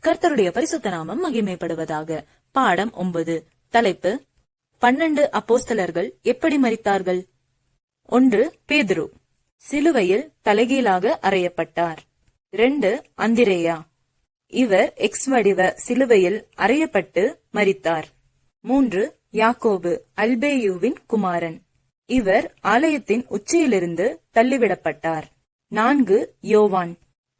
கர்த்தருடைய பரிசுத்த நாமம் மகிமைப்படுவதாக. பாடம் 9. தலைப்பு: 12 அப்போஸ்தலர்கள் எப்படி மரித்தார்கள்? 1. பேதுரு சிலுவையில் தலைகீழாக அறையப்பட்டார். 2. அந்திரேயா, இவர் எக்ஸ் வடிவ சிலுவையில் அறையப்பட்டு மரித்தார். 3. யாக்கோபு, அல்பேயுவின் குமாரன், இவர் ஆலயத்தின் உச்சியிலிருந்து தள்ளிவிடப்பட்டார். 4. யோவான்,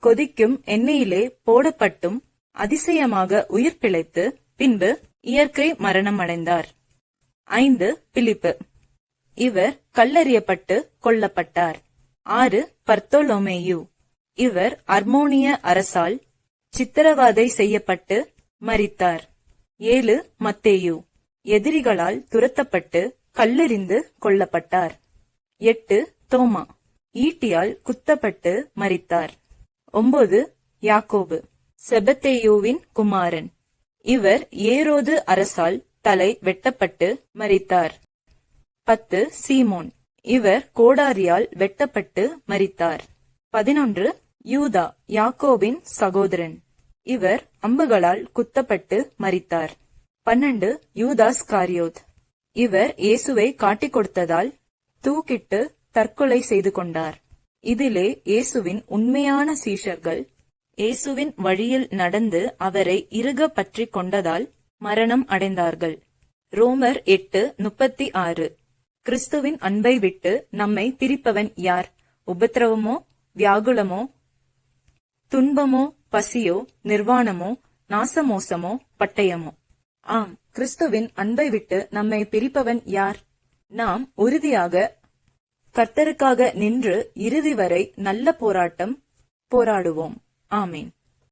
கொதிக்கும் எண்ணெயிலே போடப்பட்டும் அதிசயமாக உயிர் பிழைத்து பின்பு இயற்கை மரணம் அடைந்தார். 5. பிலிப்பு, இவர் கல்லெறியப்பட்டு கொல்லப்பட்டார். 6. பர்த்தோலோமேயு, இவர் அர்மோனிய அரசால் சித்திரவதை செய்யப்பட்டு மரித்தார். 7. மத்தேயு, எதிரிகளால் துரத்தப்பட்டு கல்லெறிந்து கொல்லப்பட்டார். 8. தோமா, ஈட்டியால் குத்தப்பட்டு மரித்தார். 9. யாக்கோபு, செபத்தேயுவின் குமாரன், இவர் ஏரோது அரசால் தலை வெட்டப்பட்டு மரித்தார். 10. சீமோன், இவர் கோடாரியால் வெட்டப்பட்டு மரித்தார். 11. யூதா, யாக்கோபின் சகோதரன், இவர் அம்புகளால் குத்தப்பட்டு மரித்தார். 12. யூதாஸ் காரியோத், இவர் இயேசுவை காட்டிக் கொடுத்ததால் தூக்கிட்டு தற்கொலை செய்து கொண்டார். இதிலே இயேசுவின் உண்மையான சீஷர்கள் இயேசுவின் வழியில் நடந்து அவரை இறுக பற்றி கொண்டதால் மரணம் அடைந்தார்கள். ரோமர் 8:36. கிறிஸ்துவின் அன்பை விட்டு நம்மை பிரிப்பவன் யார்? உபத்திரவமோ, வியாகுலமோ, துன்பமோ, பசியோ, நிர்வாணமோ, நாசமோசமோ, பட்டயமோ? ஆம், கிறிஸ்துவின் அன்பை விட்டு நம்மை பிரிப்பவன் யார்? நாம் உறுதியாக கர்த்தருக்காக நின்று இறுதி வரை நல்ல போராட்டம் போராடுவோம். ஆமேன்.